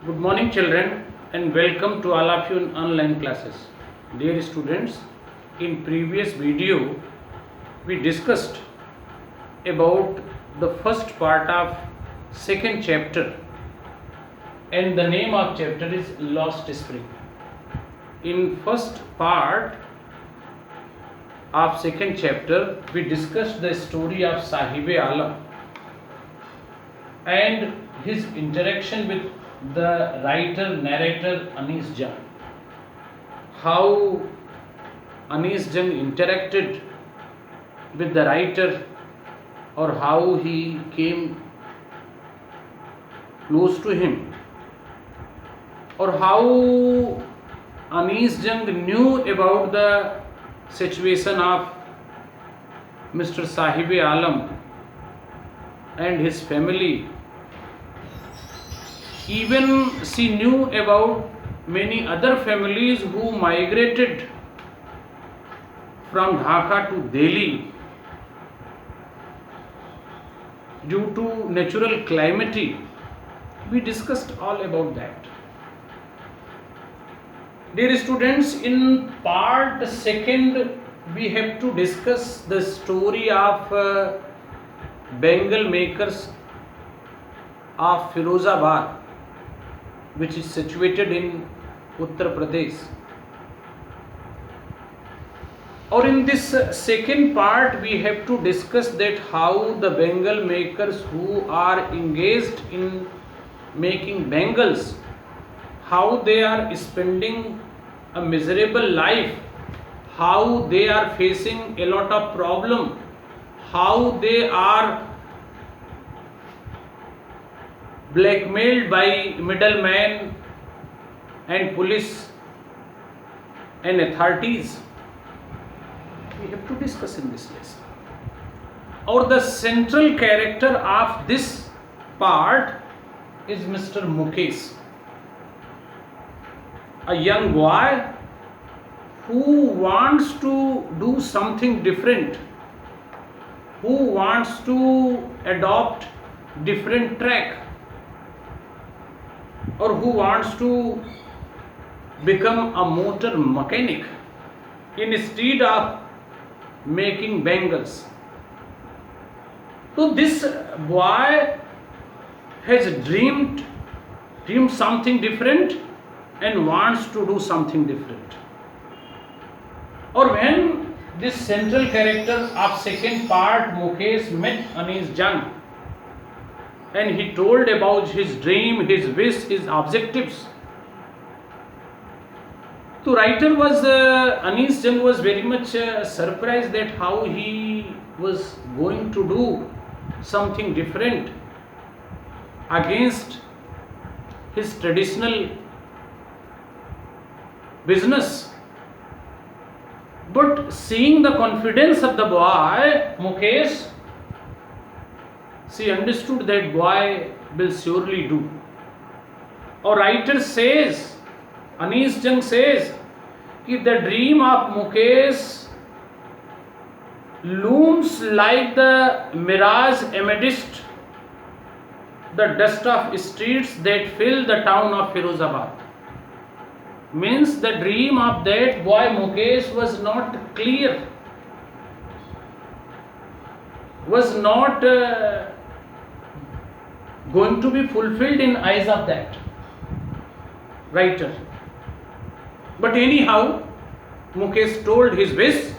Good morning, children, and welcome to all of you in online classes. Dear students, in previous video, we discussed about the first part of second chapter, and the name of chapter is Lost Spring. In first part of second chapter, we discussed the story of Sahib-e-Alam and his interaction with the writer narrator Anis Jung. How Anis Jung interacted with the writer, or how he came close to him, or how Anis Jung knew about the situation of Mr. Sahib-e-Alam and his family. Even she knew about many other families who migrated from Dhaka to Delhi due to natural calamity. We discussed all about that. Dear students, in part second, we have to discuss the story of Bengal makers of Firozabad, which is situated in Uttar Pradesh. Or in this second part, we have to discuss that how the Bengal makers who are engaged in making bangles, how they are spending a miserable life, how they are facing a lot of problem, how they are blackmailed by middlemen and police and authorities. We have to discuss in this lesson. Or the central character of this part is Mr. Mukesh, a young boy who wants to do something different, who wants to adopt different track, or who wants to become a motor mechanic instead of making bangles. So this boy has dreamed something different and wants to do something different. Or when this central character of second part, Mukesh, met Anis Jung, and he told about his dream, his wish, his objectives. The writer was, Anis Jung was very much surprised that how he was going to do something different against his traditional business. But seeing the confidence of the boy, Mukesh, she understood that boy will surely do. Our writer says, Anis Jung says, that the dream of Mukesh looms like the mirage amidst the dust of streets that fill the town of Firozabad. Means the dream of that boy Mukesh was not clear, was not going to be fulfilled in eyes of that writer. But anyhow, Mukesh told his wish,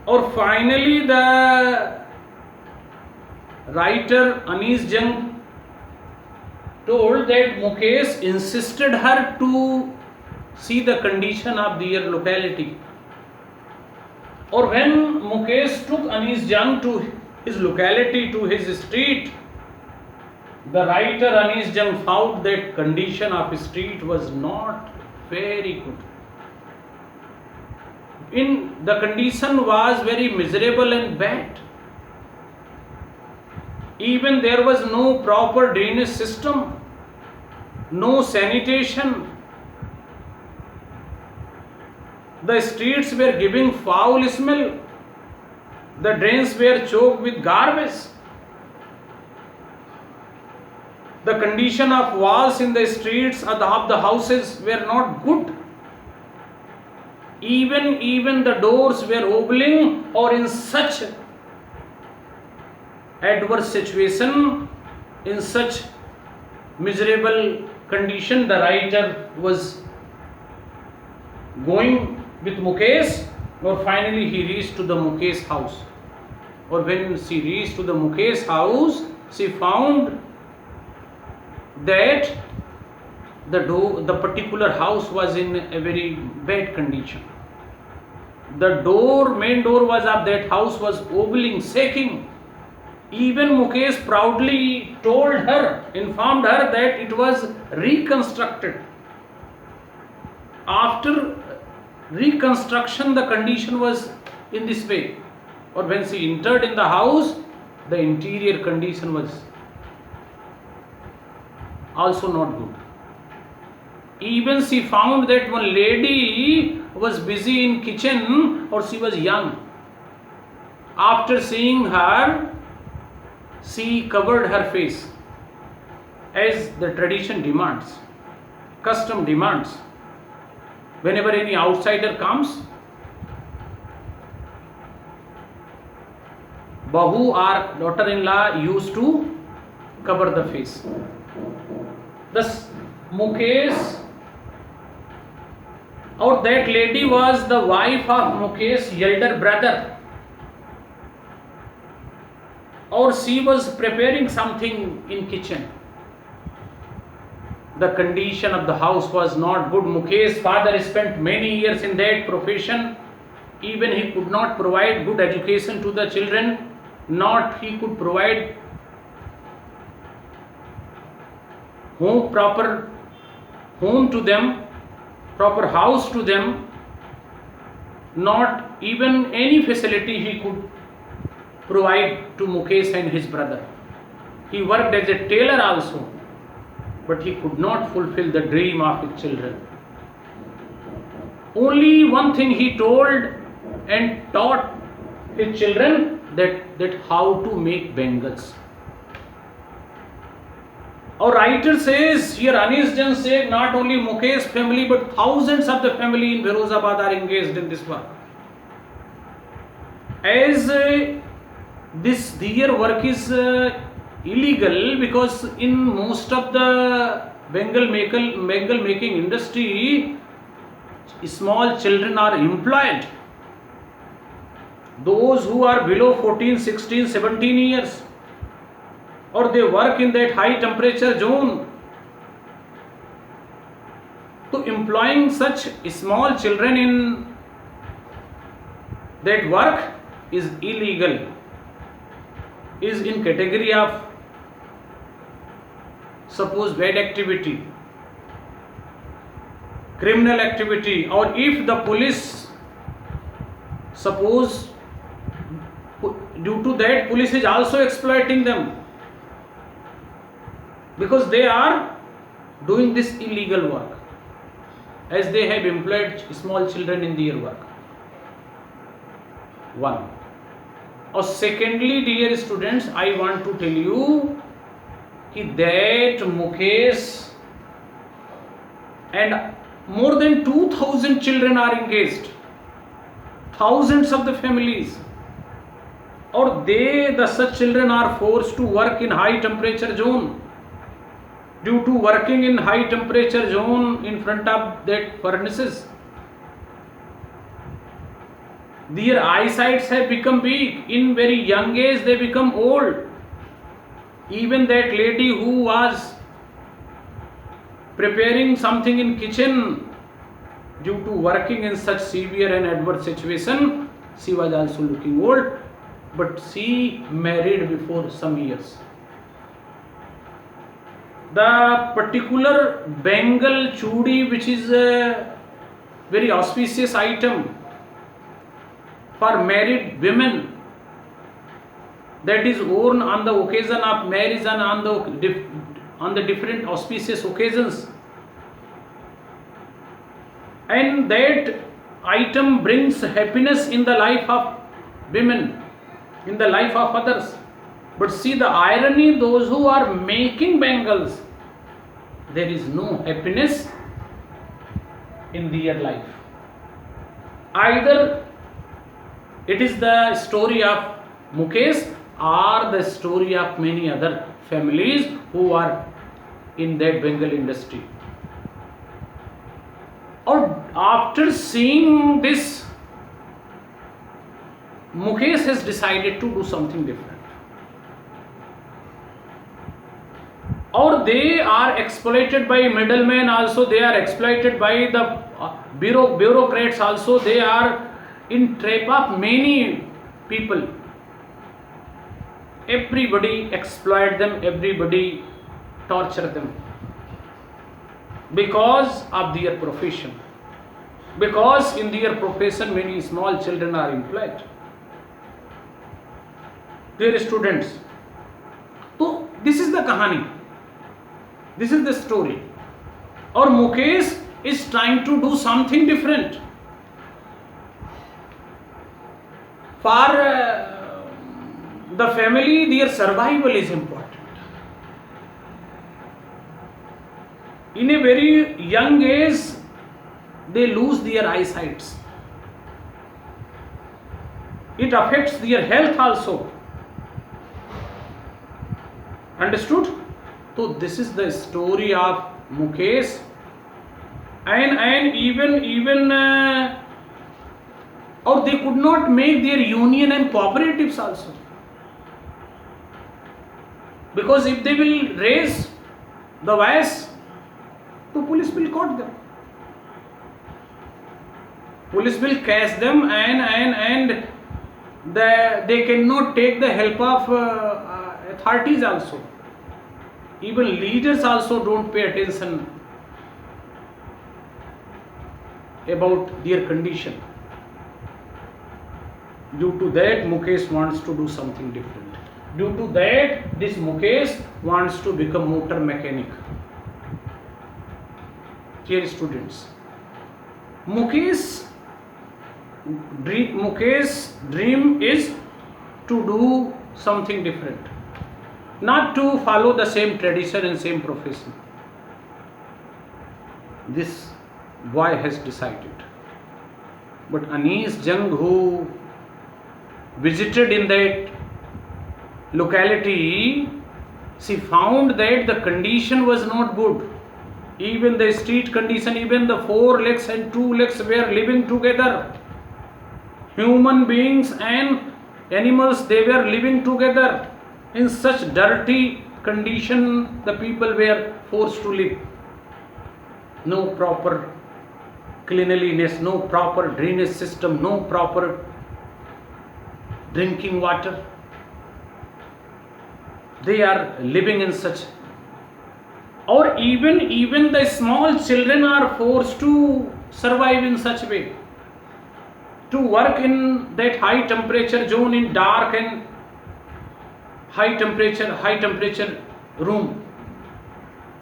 or finally the writer Anis Jung told that Mukesh insisted her to see the condition of their locality. Or when Mukesh took Anis Jung to his locality, to his street, the writer Anis Jung found that condition of his street was not very good. The condition was very miserable and bad. Even there was no proper drainage system, no sanitation. The streets were giving foul smell. The drains were choked with garbage. The condition of walls in the streets of the houses were not good. Even the doors were opening, or in such adverse situation, in such miserable condition, the writer was going with Mukesh, or finally he reached to the Mukesh house. Or when she reached to the Mukesh house, she found that the particular house was in a very bad condition. The main door was of that house was wobbling, shaking. Even Mukesh proudly informed her that it was reconstructed. After reconstruction, the condition was in this way. Or when she entered in the house, the interior condition was also not good. Even she found that one lady was busy in kitchen, or she was young. After seeing her, she covered her face, as the tradition demands, custom demands. Whenever any outsider comes, Bahu or daughter-in-law used to cover the face. Thus, Mukesh, or that lady was the wife of Mukesh's elder brother, or she was preparing something in kitchen. The condition of the house was not good. Mukesh's father spent many years in that profession. Even he could not provide good education to the children, not he could provide proper home to them, proper house to them, not even any facility he could provide to Mukesh and his brother. He worked as a tailor also, but he could not fulfill the dream of his children. Only one thing he told and taught his children, that how to make bangles. Our writer says here, Anis Jan said, not only Mukesh family but thousands of the family in Firozabad are engaged in this work. As their work is illegal, because in most of the bangle making industry, small children are employed. Those who are below 14, 16, 17 years, or they work in that high temperature zone. So employing such small children in that work is illegal, is in category of suppose bad activity, criminal activity. Or if the police, suppose due to that police is also exploiting them, because they are doing this illegal work, as they have employed small children in their work. One. Or secondly, dear students, I want to tell you that Mukesh and more than 2,000 children are engaged, thousands of the families, or such children are forced to work in high temperature zone. Due to working in high temperature zone in front of that furnaces, their eyesights have become weak. In very young age they become old. Even that lady who was preparing something in kitchen, due to working in such severe and adverse situation, she was also looking old, but she married before some years. The particular bangle chudi, which is a very auspicious item for married women, that is worn on the occasion of marriage and on the different auspicious occasions, and that item brings happiness in the life of women, in the life of others. But see the irony, those who are making bangles, there is no happiness in their life. Either it is the story of Mukesh or the story of many other families who are in that bangle industry. Or after seeing this, Mukesh has decided to do something different. Or they are exploited by middlemen also, they are exploited by the bureaucrats also, they are in trap of many people. Everybody exploit them, everybody torture them because of their profession. Because in their profession many small children are employed. Dear students, so this is the kahani. This is the story. Or Mukesh is trying to do something different. For the family, their survival is important. In a very young age, they lose their eyesight. It affects their health also. Understood? So this is the story of Mukesh, and even or they could not make their union and cooperatives also, because if they will raise the voice, the police will catch them. Police will catch them, and they cannot take the help of authorities also. Even leaders also don't pay attention about their condition. Due to that, Mukesh wants to do something different. Due to that, this Mukesh wants to become motor mechanic. Dear students, Mukesh's dream is to do something different. Not to follow the same tradition and same profession. This boy has decided. But Anees Jung, who visited in that locality, she found that the condition was not good. Even the street condition, even the 4 legs and 2 legs were living together. Human beings and animals, they were living together. In such dirty condition, the people were forced to live. No proper cleanliness, no proper drainage system, no proper drinking water. They are living in such. Or even the small children are forced to survive in such way. To work in that high temperature zone, in dark and high temperature room,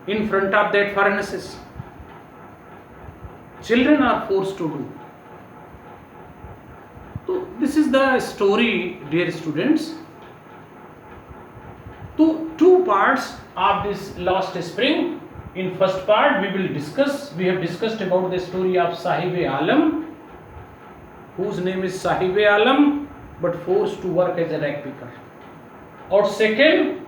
in front of that furnaces. Children are forced to do. So this is the story, dear students. So 2 parts of this Lost Spring. In first part we have discussed about the story of Sahib-e-Alam, whose name is Sahib-e-Alam, but forced to work as a rag picker. Or second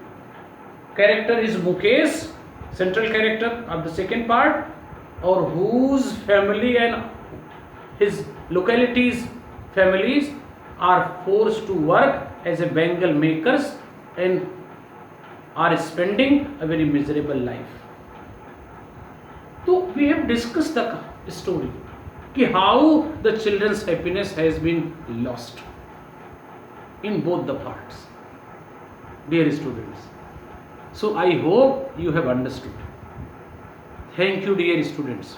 character is Mukesh, central character of the second part, or whose family and his localities families are forced to work as a bangle makers and are spending a very miserable life. So we have discussed the story, how the children's happiness has been lost in both the parts. Dear students, so I hope you have understood. Thank you, dear students.